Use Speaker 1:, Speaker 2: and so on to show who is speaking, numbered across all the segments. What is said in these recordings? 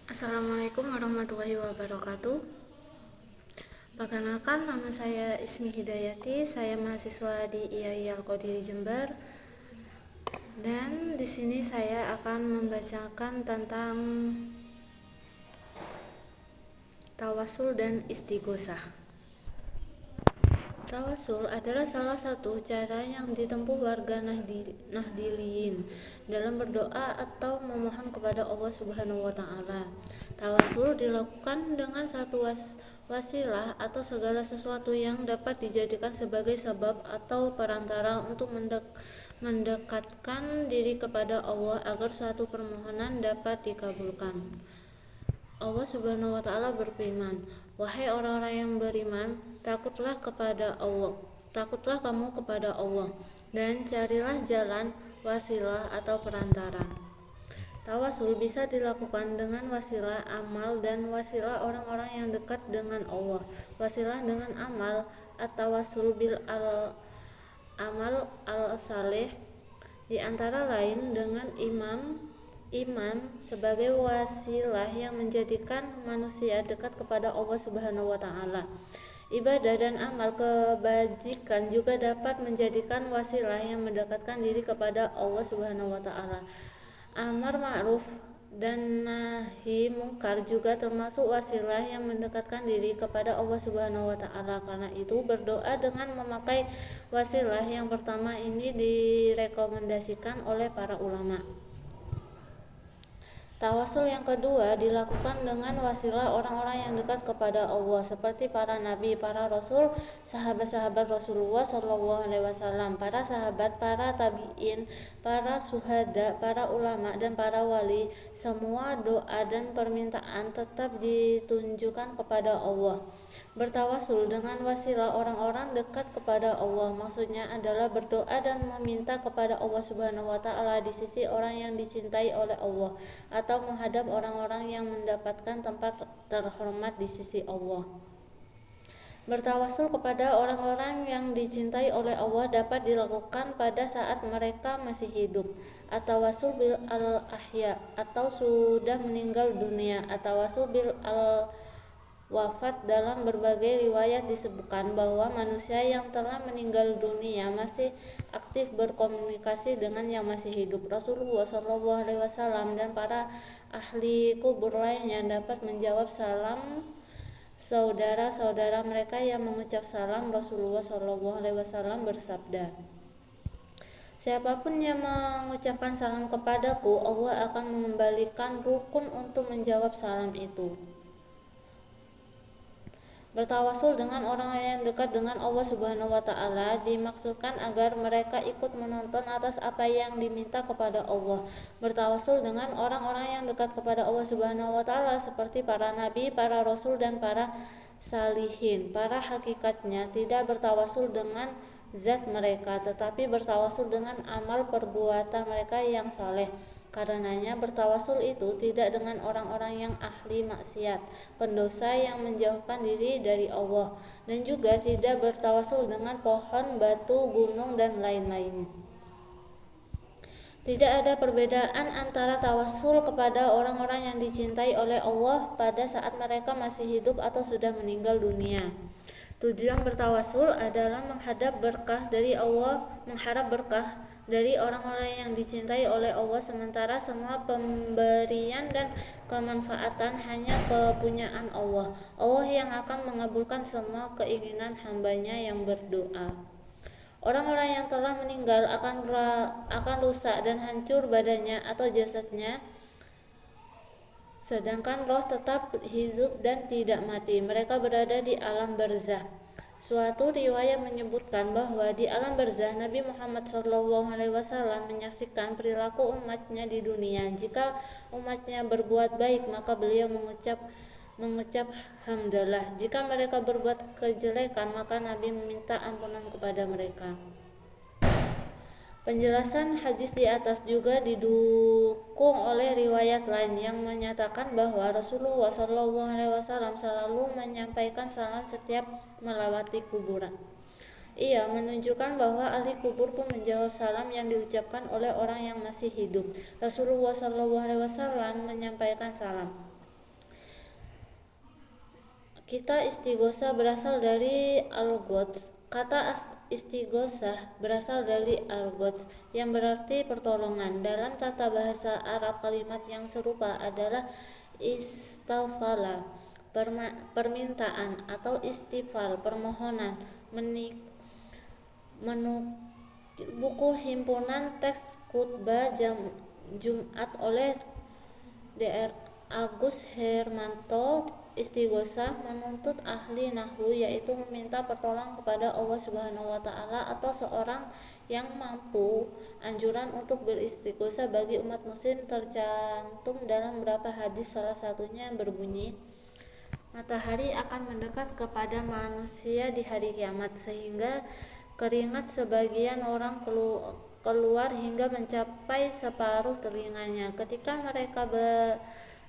Speaker 1: Assalamualaikum warahmatullahi wabarakatuh. Perkenalkan, nama saya Ismi Hidayati. Saya mahasiswa di IAI Al-Qadiri Jember. Dan di sini saya akan membacakan tentang tawasul dan istighosah. Tawasul adalah salah satu cara yang ditempuh warga Nahdliyin dalam berdoa atau memohon kepada Allah Subhanahu wa taala. Tawasul dilakukan dengan satu wasilah atau segala sesuatu yang dapat dijadikan sebagai sebab atau perantara untuk mendekatkan diri kepada Allah agar suatu permohonan dapat dikabulkan. Allah Subhanahu wa taala berfirman, "Wahai orang-orang yang beriman, takutlah kamu kepada Allah dan carilah jalan wasilah atau perantara." Tawasul bisa dilakukan dengan wasilah amal dan wasilah orang-orang yang dekat dengan Allah. Wasilah dengan amal at-tawassul bil amal al-saleh di antara lain dengan iman sebagai wasilah yang menjadikan manusia dekat kepada Allah Subhanahu wa taala. Ibadah dan amal kebajikan juga dapat menjadikan wasilah yang mendekatkan diri kepada Allah Subhanahu wa taala. Amar ma'ruf dan nahi mungkar juga termasuk wasilah yang mendekatkan diri kepada Allah Subhanahu wa taala. Karena itu, berdoa dengan memakai wasilah yang pertama ini direkomendasikan oleh para ulama. Tawasul yang kedua dilakukan dengan wasilah orang-orang yang dekat kepada Allah seperti para nabi, para rasul, sahabat-sahabat Rasulullah SAW, para sahabat, para tabi'in, para syuhada, para ulama dan para wali. Semua doa dan permintaan tetap ditunjukkan kepada Allah. Bertawasul dengan wasilah orang-orang dekat kepada Allah maksudnya adalah berdoa dan meminta kepada Allah Subhanahu wa taala di sisi orang yang dicintai oleh Allah atau menghadap orang-orang yang mendapatkan tempat terhormat di sisi Allah. Bertawasul kepada orang-orang yang dicintai oleh Allah dapat dilakukan pada saat mereka masih hidup. At-tawassul bil al-ahya atau sudah meninggal dunia. At-tawassul bil al-wafat, dalam berbagai riwayat disebutkan bahwa manusia yang telah meninggal dunia masih aktif berkomunikasi dengan yang masih hidup. Rasulullah SAW dan para ahli kubur lainnya dapat menjawab salam saudara-saudara mereka yang mengucap salam. Rasulullah SAW bersabda, "Siapapun yang mengucapkan salam kepadaku, Allah akan mengembalikan rukun untuk menjawab salam itu." Bertawasul dengan orang yang dekat dengan Allah Subhanahu wa taala dimaksudkan agar mereka ikut menonton atas apa yang diminta kepada Allah. Bertawasul dengan orang-orang yang dekat kepada Allah Subhanahu wa taala seperti para nabi, para rasul dan para salihin. Para hakikatnya tidak bertawasul dengan zat mereka, tetapi bertawasul dengan amal perbuatan mereka yang saleh. Karenanya bertawasul itu tidak dengan orang-orang yang ahli maksiat, pendosa yang menjauhkan diri dari Allah, dan juga tidak bertawasul dengan pohon, batu, gunung, dan lain-lain. Tidak ada perbedaan antara tawasul kepada orang-orang yang dicintai oleh Allah pada saat mereka masih hidup atau sudah meninggal dunia. Tujuan bertawasul adalah mengharap berkah dari orang-orang yang dicintai oleh Allah, sementara semua pemberian dan kemanfaatan hanya kepunyaan Allah. Allah yang akan mengabulkan semua keinginan hambanya yang berdoa. Orang-orang yang telah meninggal akan rusak dan hancur badannya atau jasadnya, sedangkan roh tetap hidup dan tidak mati. Mereka berada di alam barzah. Suatu riwayat menyebutkan bahwa di alam barzah Nabi Muhammad SAW menyaksikan perilaku umatnya di dunia. Jika umatnya berbuat baik, maka beliau mengucap hamdalah. Jika mereka berbuat kejelekan, maka Nabi meminta ampunan kepada mereka. Penjelasan hadis di atas juga didukung oleh riwayat lain yang menyatakan bahwa Rasulullah SAW selalu menyampaikan salam setiap melewati kuburan. Ia menunjukkan bahwa ahli kubur pun menjawab salam yang diucapkan oleh orang yang masih hidup. Rasulullah SAW menyampaikan salam. Kita istighosah berasal dari al-ghots. Kata istighosah berasal dari al-ghots yang berarti pertolongan. Dalam tata bahasa Arab, kalimat yang serupa adalah istafala, permintaan, atau istifal, permohonan. Menurut buku himpunan teks khutbah Jumat oleh Dr. Agus Hermanto, istighosah menuntut ahli nahwu yaitu meminta pertolongan kepada Allah Subhanahu wa taala atau seorang yang mampu. Anjuran untuk beristighosah bagi umat muslim tercantum dalam beberapa hadis, salah satunya yang berbunyi, matahari akan mendekat kepada manusia di hari kiamat sehingga keringat sebagian orang keluar hingga mencapai separuh telinganya. Ketika mereka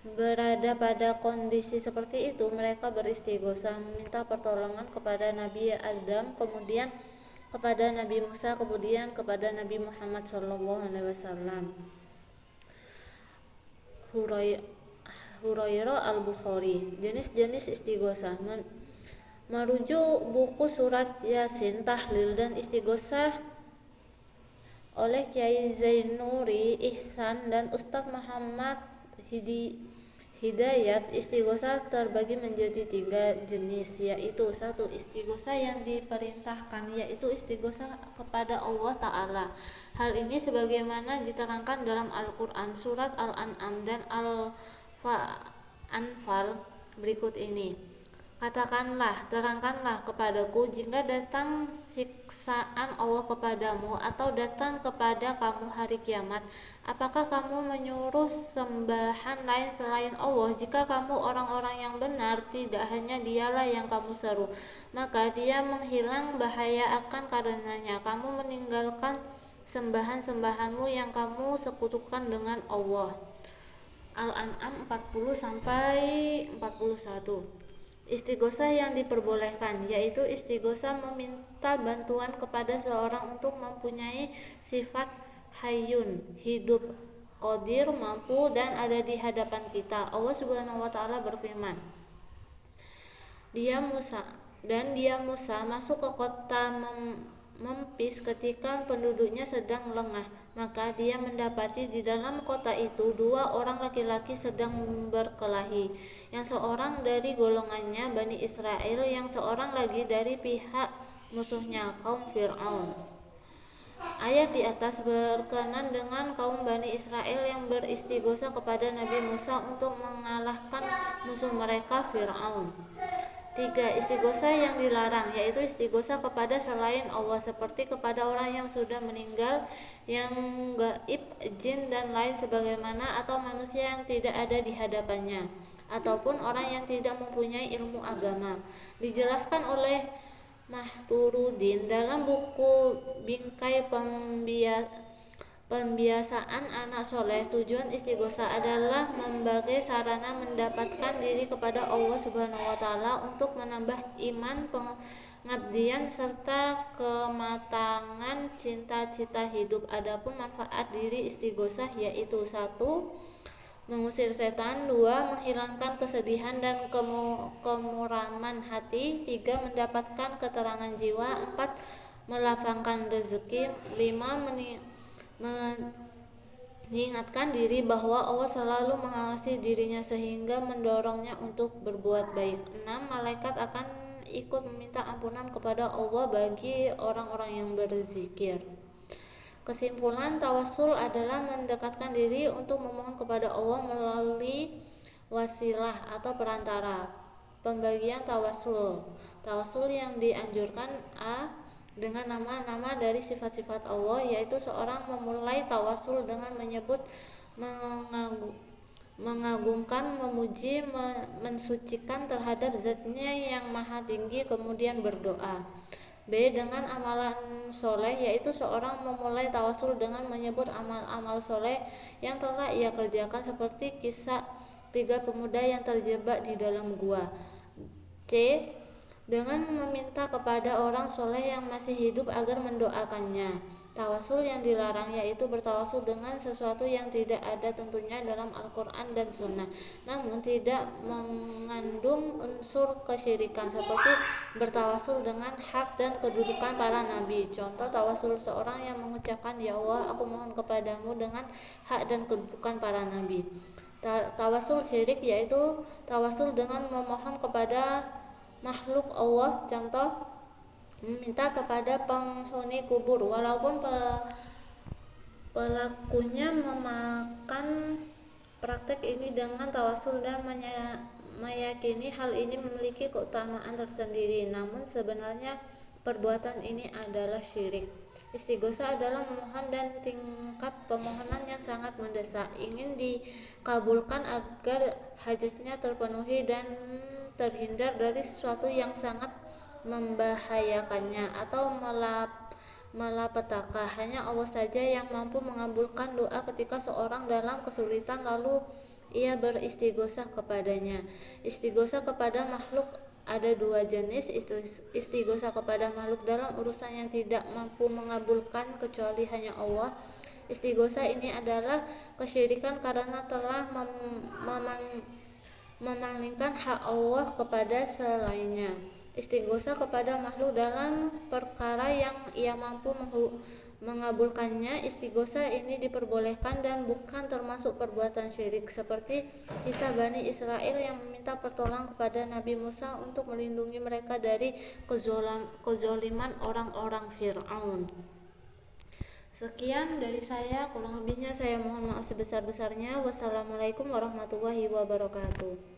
Speaker 1: berada pada kondisi seperti itu, mereka beristighosah, meminta pertolongan kepada Nabi Adam, kemudian kepada Nabi Musa, kemudian kepada Nabi Muhammad SAW. Hurairah Al-Bukhari. Jenis-jenis istighosah merujuk buku surat Yasin, tahlil, dan istighosah oleh Kyai Zainuri Ihsan dan Ustadz Muhammad Hidayat. Istighosah terbagi menjadi 3 jenis, yaitu 1. Istighosah yang diperintahkan, yaitu istighosah kepada Allah Ta'ala. Hal ini sebagaimana diterangkan dalam Al-Quran surat Al-An'am dan Al-Anfal berikut ini. Katakanlah, terangkanlah kepadaku jika datang siksaan Allah kepadamu atau datang kepada kamu hari kiamat. Apakah kamu menyuruh sembahan lain selain Allah? Jika kamu orang-orang yang benar, tidak hanya Dialah yang kamu seru, maka Dia menghilang bahaya akan karenanya kamu meninggalkan sembahan-sembahanmu yang kamu sekutukan dengan Allah. Al-An'am 40-41. Istighosah yang diperbolehkan, yaitu istighosah meminta bantuan kepada seorang untuk mempunyai sifat hayyun, hidup, qadir, mampu, dan ada di hadapan kita. Allah Subhanahu wa taala berfirman, Dia Musa masuk ke kota Memphis ketika penduduknya sedang lengah. Maka dia mendapati di dalam kota itu 2 orang laki-laki sedang berkelahi, yang seorang dari golongannya Bani Israel, yang seorang lagi dari pihak musuhnya kaum Fir'aun. Ayat di atas berkenan dengan kaum Bani Israel yang beristighosah kepada Nabi Musa untuk mengalahkan musuh mereka Fir'aun. 3. Istighosah yang dilarang, yaitu istighosah kepada selain Allah, seperti kepada orang yang sudah meninggal, yang gaib, jin, dan lain sebagaimana, atau manusia yang tidak ada di hadapannya, ataupun orang yang tidak mempunyai ilmu agama. Dijelaskan oleh Mahturudin dalam buku Bingkai Pembiasaan Anak Soleh, tujuan istighosah adalah sebagai sarana mendapatkan diri kepada Allah Subhanahu wa taala untuk menambah iman, pengabdian, serta kematangan cita-cita hidup. Adapun manfaat diri istighosah yaitu 1. Mengusir setan, 2. Menghilangkan kesedihan dan kemuraman hati, 3. Mendapatkan keterangan jiwa, 4. Melapangkan rezeki, 5. Mengingatkan diri bahwa Allah selalu mengawasi dirinya sehingga mendorongnya untuk berbuat baik. 6. Malaikat akan ikut meminta ampunan kepada Allah bagi orang-orang yang berzikir. Kesimpulan, tawassul adalah mendekatkan diri untuk memohon kepada Allah melalui wasilah atau perantara. Pembagian tawassul. Tawassul yang dianjurkan: A. Dengan nama-nama dari sifat-sifat Allah, yaitu seorang memulai tawassul dengan menyebut, mengagungkan, memuji, mensucikan terhadap zatnya yang maha tinggi, kemudian berdoa. B. Dengan amalan soleh, yaitu seorang memulai tawassul dengan menyebut amal-amal soleh yang telah ia kerjakan, seperti kisah 3 pemuda yang terjebak di dalam gua. C. Dengan meminta kepada orang soleh yang masih hidup agar mendoakannya. Tawasul yang dilarang yaitu bertawasul dengan sesuatu yang tidak ada tentunya dalam Al-Quran dan Sunnah, namun tidak mengandung unsur kesyirikan, seperti bertawasul dengan hak dan kedudukan para nabi. Contoh tawasul seorang yang mengucapkan, "Ya Allah, aku mohon kepadamu dengan hak dan kedudukan para nabi." Tawasul syirik yaitu tawasul dengan memohon kepada makhluk Allah, contoh meminta kepada penghuni kubur, walaupun pelakunya memakan praktek ini dengan tawasul dan meyakini hal ini memiliki keutamaan tersendiri, namun sebenarnya perbuatan ini adalah syirik. Istighosa adalah memohon dan tingkat permohonan yang sangat mendesak, ingin dikabulkan agar hajatnya terpenuhi dan terhindar dari sesuatu yang sangat membahayakannya atau malapetaka. Hanya Allah saja yang mampu mengabulkan doa ketika seorang dalam kesulitan lalu ia beristighosa kepadanya. Istighosa kepada makhluk ada dua jenis, istighosa kepada makhluk dalam urusan yang tidak mampu mengabulkan kecuali hanya Allah. Istighosa ini adalah kesyirikan karena telah memalingkan hak Allah kepada selainnya. Istighosa kepada makhluk dalam perkara yang ia mampu mengabulkannya. Istighosa ini diperbolehkan dan bukan termasuk perbuatan syirik, seperti kisah Bani Israel yang meminta pertolongan kepada Nabi Musa untuk melindungi mereka dari kezaliman orang-orang Fir'aun. Sekian dari saya, kurang lebihnya saya mohon maaf sebesar-besarnya. Wassalamualaikum warahmatullahi wabarakatuh.